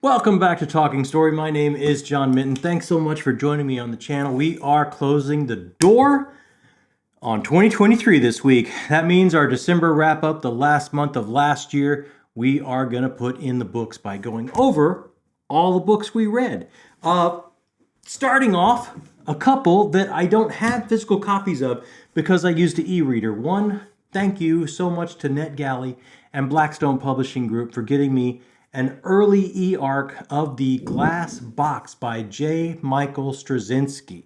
Welcome back to Talking Story. My name is John Minton. Thanks so much for joining me on the channel. We are closing the door on 2023 this week. That means our December wrap up, the last month of last year, we are going to put in the books by going over all the books we read. Starting off, a couple that I don't have physical copies of because I used the e-reader. One, thank you so much to NetGalley and Blackstone Publishing Group for getting me an early e-arc of The Glass Box by J. Michael Straczynski.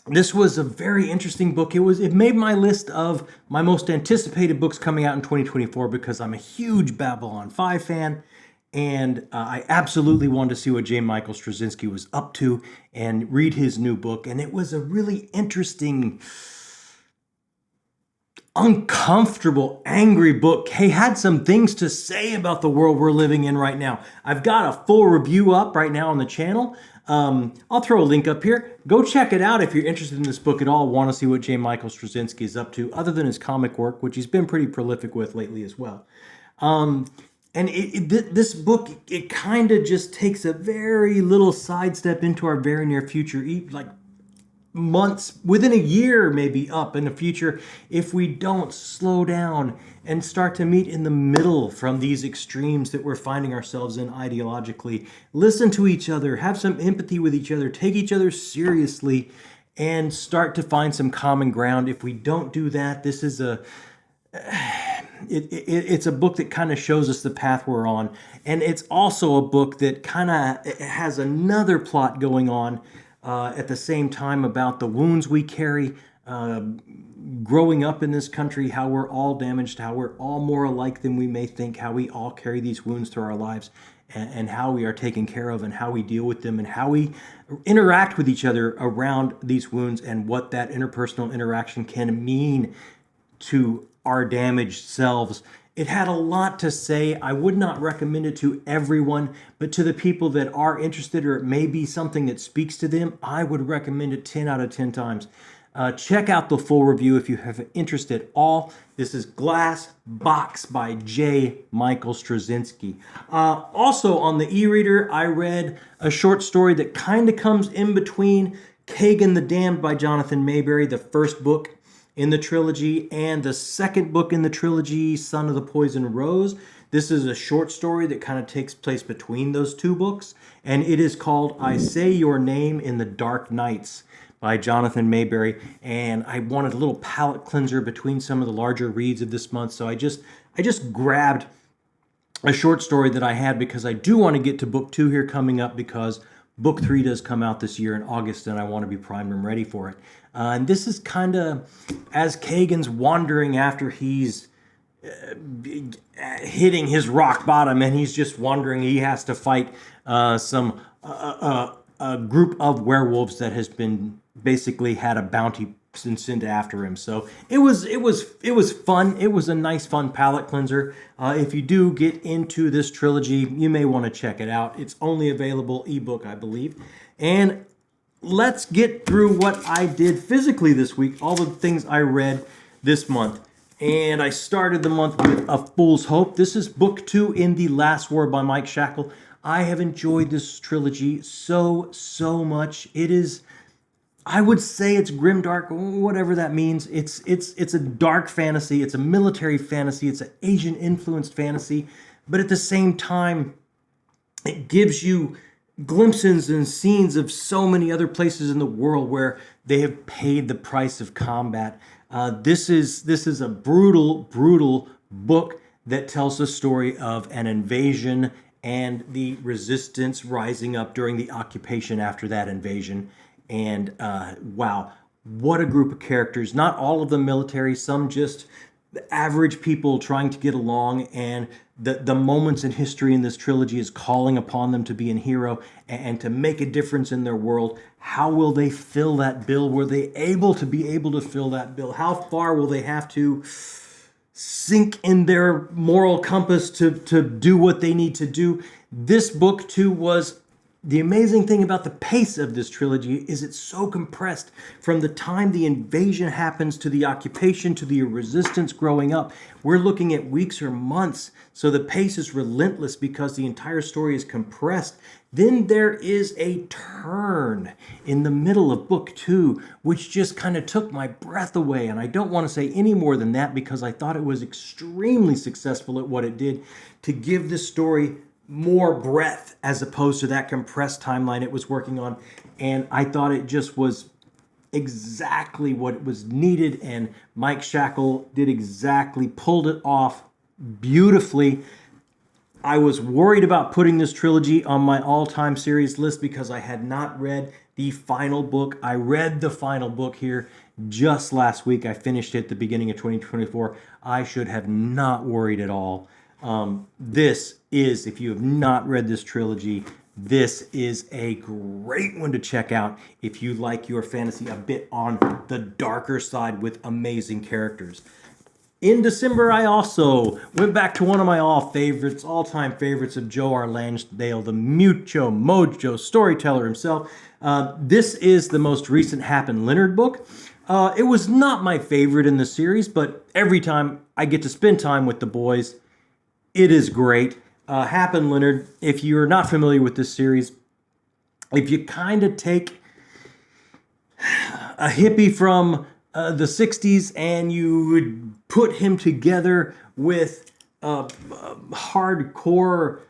This was a very interesting book. It made my list of my most anticipated books coming out in 2024 because I'm a huge Babylon 5 fan, and I absolutely wanted to see what J. Michael Straczynski was up to and read his new book. And it was a really interesting, uncomfortable, angry book. He had some things to say about the world we're living in right now. I've got a full review up right now on the channel. I'll throw a link up here. Go check it out if you're interested in this book at all, want to see what J. Michael Straczynski is up to, other than his comic work, which he's been pretty prolific with lately as well. And this book, it kind of just takes a very little sidestep into our very near future, like months, within a year maybe up in the future, if we don't slow down and start to meet in the middle from these extremes that we're finding ourselves in ideologically. Listen to each other, have some empathy with each other, take each other seriously, and start to find some common ground. If we don't do that, this is it's a book that kind of shows us the path we're on. And it's also a book that kind of has another plot going on at the same time about the wounds we carry growing up in this country, how we're all damaged, how we're all more alike than we may think, how we all carry these wounds through our lives, and how we are taken care of and how we deal with them and how we interact with each other around these wounds and what that interpersonal interaction can mean to our damaged selves. It had a lot to say. I would not recommend it to everyone, but to the people that are interested or it may be something that speaks to them, I would recommend it 10 out of 10 times. Check out the full review if you have interest at all. This is Glass Box by J. Michael Straczynski. Also on the e-reader, I read a short story that kind of comes in between Kagan the Damned by Jonathan Mayberry, the first book in the trilogy, and the second book in the trilogy, Son of the Poison Rose. This is a short story that kind of takes place between those two books, and it is called I Say Your Name in the Dark Nights by Jonathan Mayberry. And I wanted a little palate cleanser between some of the larger reads of this month, so I just grabbed a short story that I had because I do want to get to book 2 here coming up, because book 3 does come out this year in August, and I want to be primed and ready for it. And this is kind of as Kagan's wandering after he's hitting his rock bottom, and he's just wondering. He has to fight a group of werewolves that has been basically had a bounty sent after him. So it was fun. It was a nice, fun palate cleanser. If you do get into this trilogy, you may want to check it out. It's only available ebook, I believe. And let's get through what I did physically this week, all the things I read this month. And I started the month with A Fool's Hope. This is book 2 in The Last War by Mike Shackle. I have enjoyed this trilogy so much. It is, I would say it's grimdark, whatever that means. It's a dark fantasy. It's a military fantasy. It's an Asian influenced fantasy. But at the same time, it gives you glimpses and scenes of so many other places in the world where they have paid the price of combat. This is a brutal book that tells the story of an invasion and the resistance rising up during the occupation after that invasion. And wow, what a group of characters. Not all of them military, some just average people trying to get along, and the moments in history in this trilogy is calling upon them to be a hero and to make a difference in their world. How will they fill that bill? Were they able to fill that bill? How far will they have to sink in their moral compass to do what they need to do? This book too was the amazing thing about the pace of this trilogy is it's so compressed from the time the invasion happens to the occupation to the resistance growing up. We're looking at weeks or months, so the pace is relentless because the entire story is compressed. Then there is a turn in the middle of book 2, which just kind of took my breath away. And I don't want to say any more than that because I thought it was extremely successful at what it did to give this story more breadth as opposed to that compressed timeline it was working on. And I thought it just was exactly what was needed, and Mike Shackle pulled it off beautifully. I was worried about putting this trilogy on my all-time series list because I had not read the final book. I read the final book here just last week. I finished it at the beginning of 2024. I should have not worried at all. This is, if you have not read this trilogy, this is a great one to check out if you like your fantasy a bit on the darker side with amazing characters. In December, I also went back to one of my all-time favorites of Joe R. Lansdale, the Mojo Storyteller himself. This is the most recent Hap and Leonard book. It was not my favorite in the series, but every time I get to spend time with the boys, it is great. Hap and Leonard, if you're not familiar with this series, if you kind of take a hippie from the 60s and you would put him together with hardcore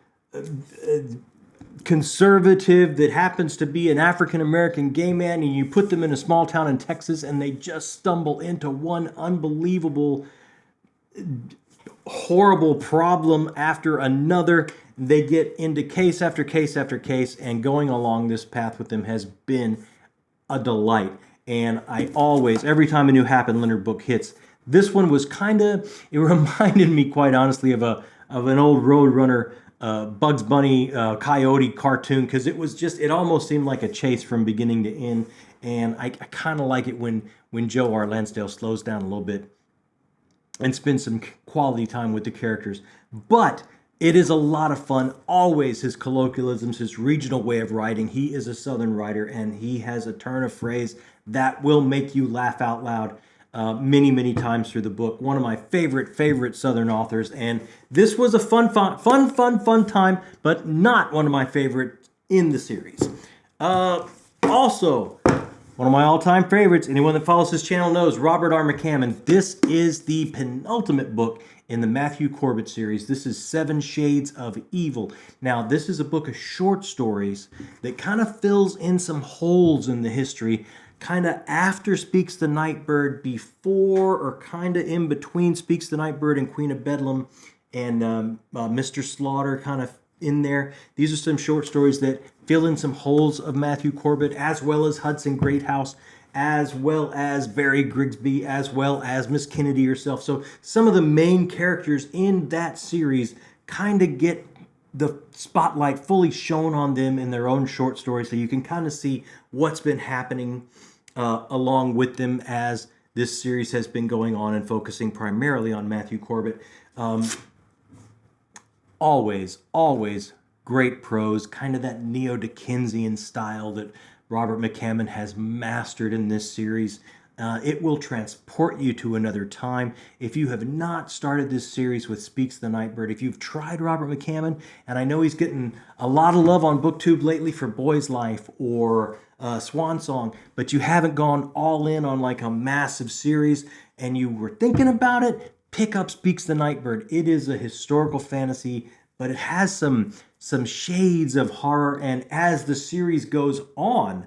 conservative that happens to be an African-American gay man, and you put them in a small town in Texas and they just stumble into one unbelievable horrible problem after another. They get into case after case after case, and going along this path with them has been a delight. And I always, every time a new Hap and Leonard book hits, this one was it reminded me quite honestly of an old Roadrunner Bugs Bunny Coyote cartoon, because it almost seemed like a chase from beginning to end. And I kind of like it when Joe R. Lansdale slows down a little bit and spend some quality time with the characters. But it is a lot of fun. Always his colloquialisms, his regional way of writing. He is a Southern writer, and he has a turn of phrase that will make you laugh out loud many, many times through the book. One of my favorite Southern authors, and this was a fun time, but not one of my favorite in the series. Also, one of my all-time favorites, anyone that follows this channel knows, Robert R. McCammon. This is the penultimate book in the Matthew Corbett series. This is 7 Shades of Evil. Now, this is a book of short stories that kind of fills in some holes in the history, kind of after Speaks the Nightbird, before or kind of in between Speaks the Nightbird and Queen of Bedlam, and Mr. Slaughter kind of in there. These are some short stories that fill in some holes of Matthew Corbett, as well as Hudson Greathouse, as well as Barry Grigsby, as well as Miss Kennedy herself. So some of the main characters in that series kind of get the spotlight fully shown on them in their own short stories, so you can kind of see what's been happening along with them as this series has been going on and focusing primarily on Matthew Corbett. Always great prose, kind of that neo-Dickensian style that Robert McCammon has mastered in this series. It will transport you to another time. If you have not started this series with Speaks the Nightbird, if you've tried Robert McCammon, and I know he's getting a lot of love on BookTube lately for Boy's Life or Swan Song, but you haven't gone all in on like a massive series and you were thinking about it, pick up Speaks the Nightbird. It is a historical fantasy, but it has some shades of horror, and as the series goes on,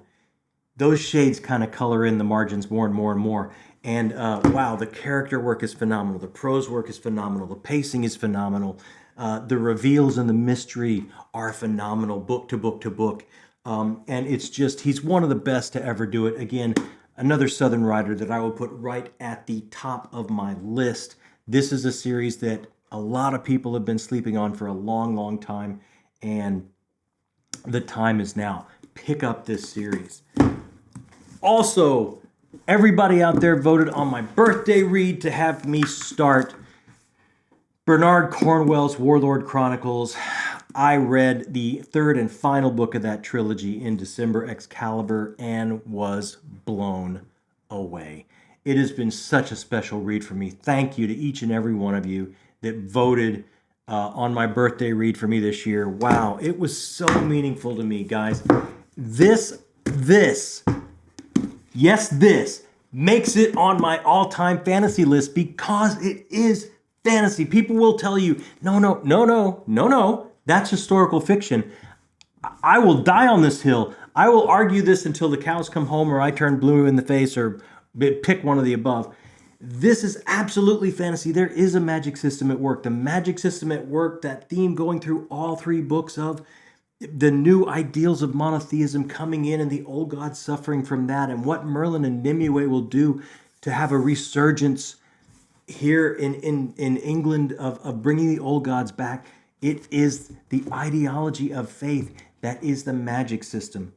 those shades kind of color in the margins more and more and more. And wow, the character work is phenomenal. The prose work is phenomenal. The pacing is phenomenal. The reveals and the mystery are phenomenal, book to book to book. And it's just, he's one of the best to ever do it. Again, another Southern writer that I will put right at the top of my list. This is a series that a lot of people have been sleeping on for a long, long time, and the time is now. Pick up this series. Also, everybody out there voted on my birthday read to have me start Bernard Cornwell's Warlord Chronicles. I read the third and final book of that trilogy in December, Excalibur, and was blown away. It has been such a special read for me. Thank you to each and every one of you that voted on my birthday read for me this year. Wow, it was so meaningful to me, guys. This makes it on my all-time fantasy list because it is fantasy. People will tell you, no, that's historical fiction. I will die on this hill. I will argue this until the cows come home or I turn blue in the face or pick one of the above. This is absolutely fantasy. There is a magic system at work. The magic system at work, that theme going through all three books of the new ideals of monotheism coming in and the old gods suffering from that, and what Merlin and Nimue will do to have a resurgence here in England of bringing the old gods back. It is the ideology of faith that is the magic system.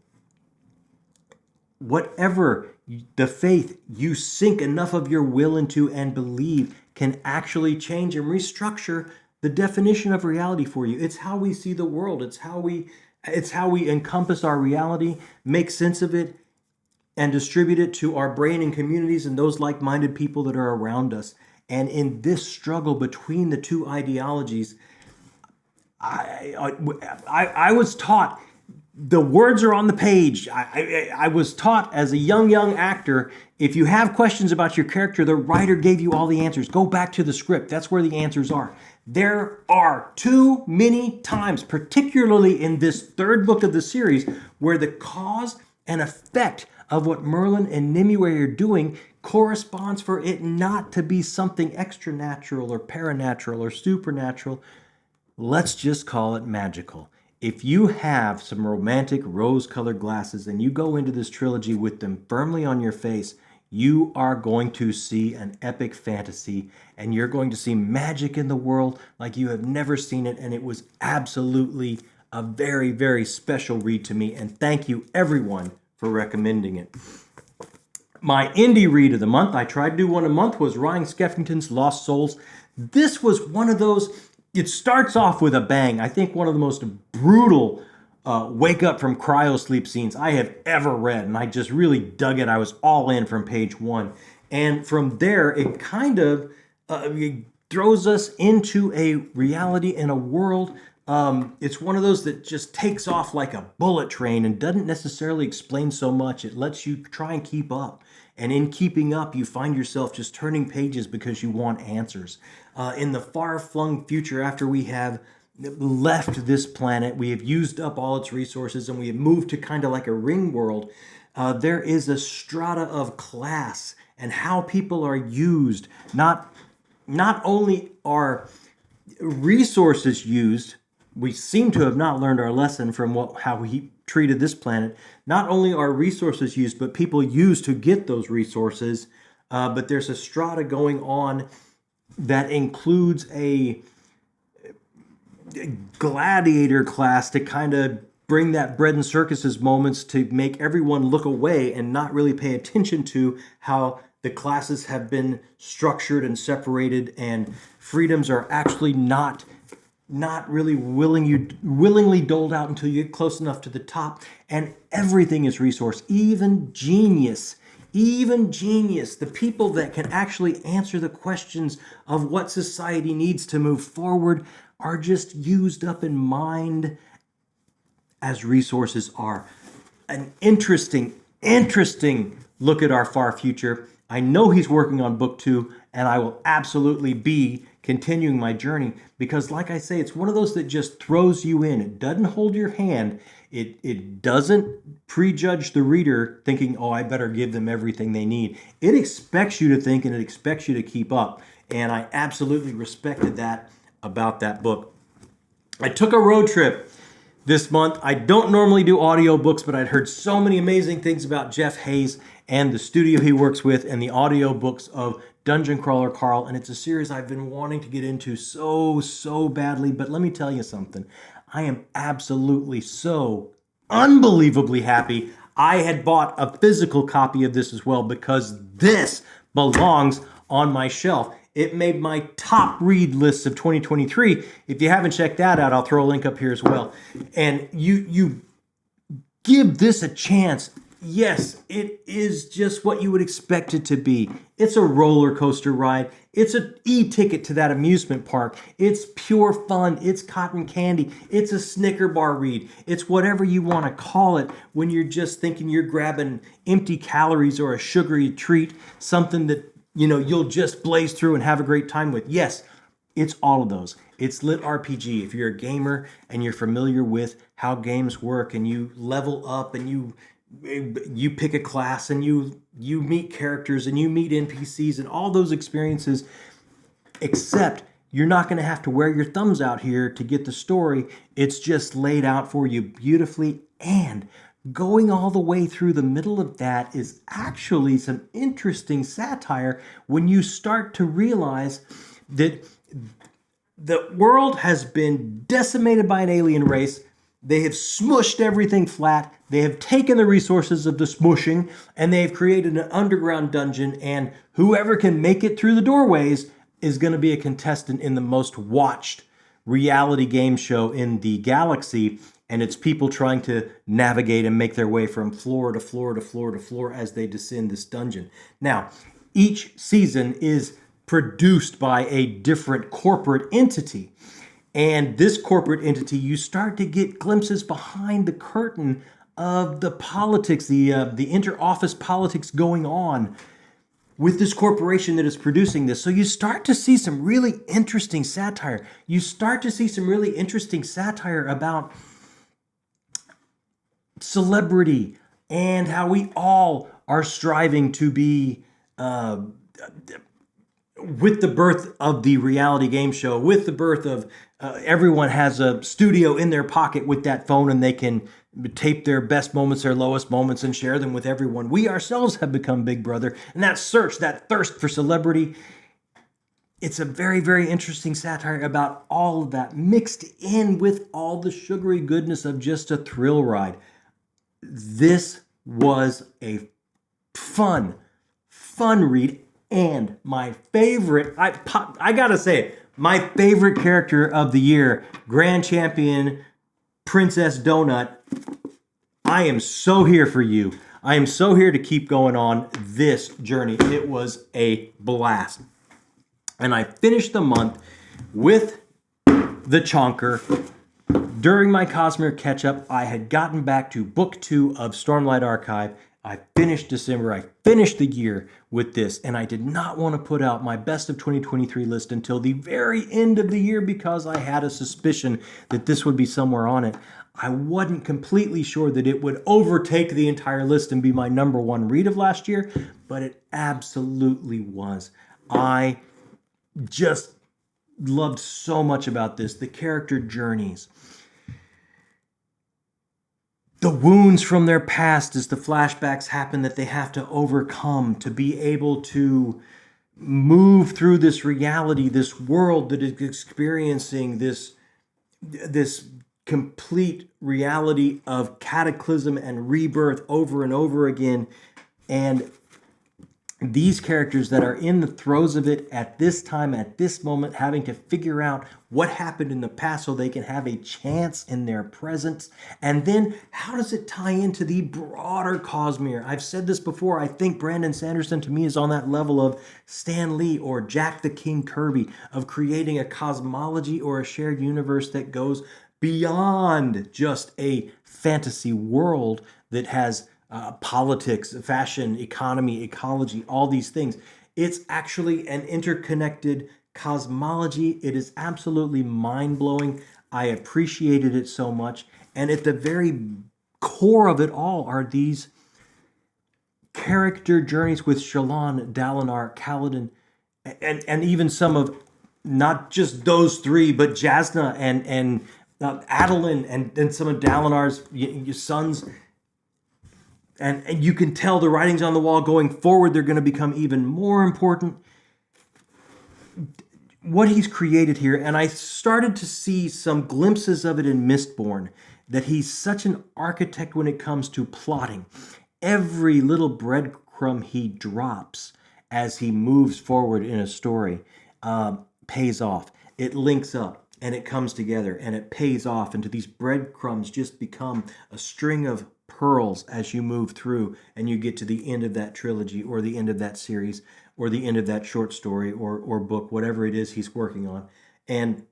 Whatever the faith you sink enough of your will into and believe can actually change and restructure the definition of reality for you. It's how we see the world. It's how we encompass our reality, make sense of it, and distribute it to our brain and communities and those like-minded people that are around us. And in this struggle between the two ideologies, I was taught the words are on the page. I was taught as a young actor, if you have questions about your character, the writer gave you all the answers. Go back to the script. That's where the answers are. There are too many times, particularly in this third book of the series, where the cause and effect of what Merlin and Nimue are doing corresponds for it not to be something extra natural or paranatural or supernatural. Let's just call it magical. If you have some romantic rose-colored glasses and you go into this trilogy with them firmly on your face, you are going to see an epic fantasy and you're going to see magic in the world like you have never seen it. And it was absolutely a very, very special read to me. And thank you, everyone, for recommending it. My indie read of the month, I tried to do one a month, was Ryan Skeffington's Lost Souls. This was one of those, it starts off with a bang. I think one of the most brutal wake up from cryo sleep scenes I have ever read. And I just really dug it. I was all in from page one. And from there, it kind of it throws us into a reality and a world. It's one of those that just takes off like a bullet train and doesn't necessarily explain so much. It lets you try and keep up. And in keeping up, you find yourself just turning pages because you want answers. In the far-flung future, after we have left this planet, we have used up all its resources, and we have moved to kind of like a ring world, there is a strata of class and how people are used. Not only are resources used, we seem to have not learned our lesson from how he treated this planet. Not only are resources used, but people used to get those resources. But there's a strata going on that includes a gladiator class to kind of bring that bread and circuses moments to make everyone look away and not really pay attention to how the classes have been structured and separated, and freedoms are actually not really willingly doled out until you get close enough to the top. And everything is resource, even genius, the people that can actually answer the questions of what society needs to move forward are just used up and mined as resources are. An interesting look at our far future. I know he's working on book 2, and I will absolutely be continuing my journey because, like I say, it's one of those that just throws you in. It doesn't hold your hand. It doesn't prejudge the reader thinking, oh, I better give them everything they need. It expects you to think, and it expects you to keep up. And I absolutely respected that about that book. I took a road trip this month. I don't normally do audiobooks, but I'd heard so many amazing things about Jeff Hayes and the studio he works with and the audiobooks of Dungeon Crawler Carl, and it's a series I've been wanting to get into so badly. But let me tell you something. I am absolutely so unbelievably happy I had bought a physical copy of this as well, because this belongs on my shelf. It made my top read lists of 2023. If you haven't checked that out, I'll throw a link up here as well. And you give this a chance. Yes, it is just what you would expect it to be. It's a roller coaster ride. It's an e-ticket to that amusement park. It's pure fun. It's cotton candy. It's a Snicker bar read. It's whatever you want to call it when you're just thinking you're grabbing empty calories or a sugary treat, something that, you know, you'll just blaze through and have a great time with. Yes, it's all of those. It's lit RPG. If you're a gamer and you're familiar with how games work and you level up and you pick a class and you meet characters and you meet NPCs and all those experiences, except you're not going to have to wear your thumbs out here to get the story. It's just laid out for you beautifully, and going all the way through the middle of that is actually some interesting satire when you start to realize that the world has been decimated by an alien race. They have smushed everything flat. They have taken the resources of the smushing and they have created an underground dungeon, and whoever can make it through the doorways is going to be a contestant in the most watched reality game show in the galaxy. And it's people trying to navigate and make their way from floor to floor to floor to floor as they descend this dungeon. Now, each season is produced by a different corporate entity. And this corporate entity, you start to get glimpses behind the curtain of the politics, the inter-office politics going on with this corporation that is producing this. So you start to see some really interesting satire. You start to see some really interesting satire about celebrity and how we all are striving to be with the birth of the reality game show, with the birth of everyone has a studio in their pocket with that phone and they can tape their best moments, their lowest moments, and share them with everyone. We ourselves have become Big Brother, and that search, that thirst for celebrity, it's a very, very interesting satire about all of that mixed in with all the sugary goodness of just a thrill ride. This was a fun read. And my favorite, I gotta say, my favorite character of the year, Grand Champion Princess Donut. I am so here for you. I am so here to keep going on this journey. It was a blast. And I finished the month with the Chonker. During my Cosmere catch-up, I had gotten back to Book 2 of Stormlight Archive. I finished December, I finished the year with this, and I did not want to put out my best of 2023 list until the very end of the year because I had a suspicion that this would be somewhere on it. I wasn't completely sure that it would overtake the entire list and be my number one read of last year, but it absolutely was. I just loved so much about this, the character journeys. The wounds from their past as the flashbacks happen that they have to overcome to be able to move through this reality, this world that is experiencing this complete reality of cataclysm and rebirth over and over again. And these characters that are in the throes of it at this time, at this moment, having to figure out what happened in the past so they can have a chance in their present. And then how does it tie into the broader Cosmere? I've said this before. I think Brandon Sanderson to me is on that level of Stan Lee or Jack the King Kirby, of creating a cosmology or a shared universe that goes beyond just a fantasy world that has politics, fashion, economy, ecology, all these things. It's actually an interconnected cosmology. It is absolutely mind-blowing. I appreciated it so much. And at the very core of it all are these character journeys with Shallan, Dalinar, Kaladin, and even some of, not just those three, but Jasna and Adolin and some of Dalinar's sons. And you can tell the writings on the wall going forward, they're going to become even more important. What he's created here, and I started to see some glimpses of it in Mistborn, that he's such an architect when it comes to plotting. Every little breadcrumb he drops as he moves forward in a story pays off. It links up and it comes together and it pays off into these breadcrumbs just become a string of pearls as you move through and you get to the end of that trilogy or the end of that series or the end of that short story or book, whatever it is he's working on. And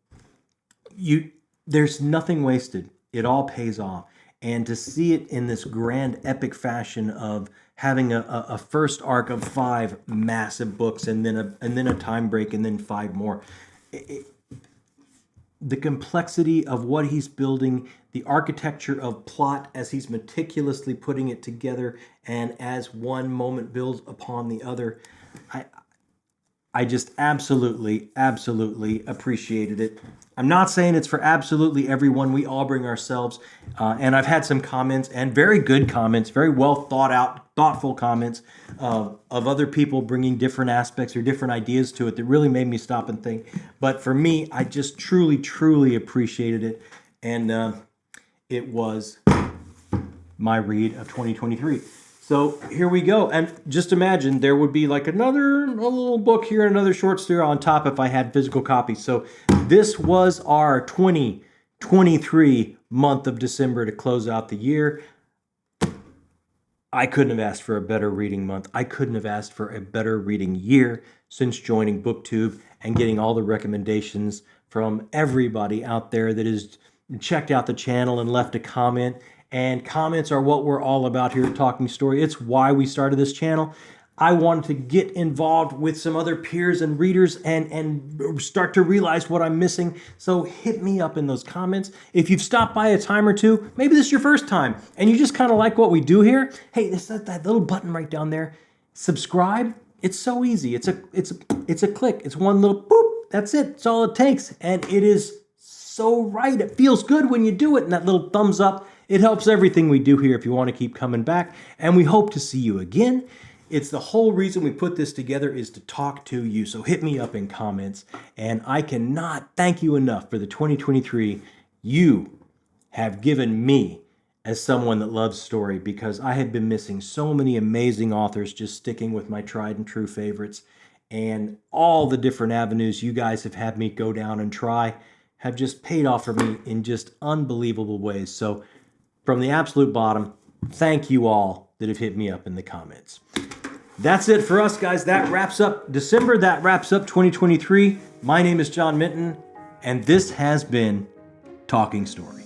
there's nothing wasted. It all pays off. And to see it in this grand epic fashion of having a first arc of 5 massive books and then a time break and then 5 more. The complexity of what he's building, the architecture of plot as he's meticulously putting it together and as one moment builds upon the other. I just absolutely appreciated it. I'm not saying it's for absolutely everyone. We all bring ourselves. And I've had some comments, and very good comments, very well thought out, thoughtful comments of other people bringing different aspects or different ideas to it that really made me stop and think. But for me, I just truly appreciated it. And it was my read of 2023. So here we go. And just imagine there would be like a little book here and another short story on top if I had physical copies. So this was our 2023 month of December to close out the year. I couldn't have asked for a better reading month. I couldn't have asked for a better reading year since joining BookTube and getting all the recommendations from everybody out there that has checked out the channel and left a comment. And comments are what we're all about here at Talking Story. It's why we started this channel. I wanted to get involved with some other peers and readers and start to realize what I'm missing. So hit me up in those comments. If you've stopped by a time or two, maybe this is your first time, and you just kind of like what we do here, hey, there's that little button right down there. Subscribe. It's so easy. It's a click. It's one little boop. That's it. It's all it takes. And it is so right. It feels good when you do it. And that little thumbs up, it helps everything we do here if you want to keep coming back. And we hope to see you again. It's the whole reason we put this together is to talk to you. So hit me up in comments. And I cannot thank you enough for the 2023 you have given me as someone that loves story, because I had been missing so many amazing authors, just sticking with my tried and true favorites. And all the different avenues you guys have had me go down and try have just paid off for me in just unbelievable ways. So from the absolute bottom, thank you all that have hit me up in the comments. That's it for us, guys. That wraps up December. That wraps up 2023. My name is John Minton, and this has been Talking Story.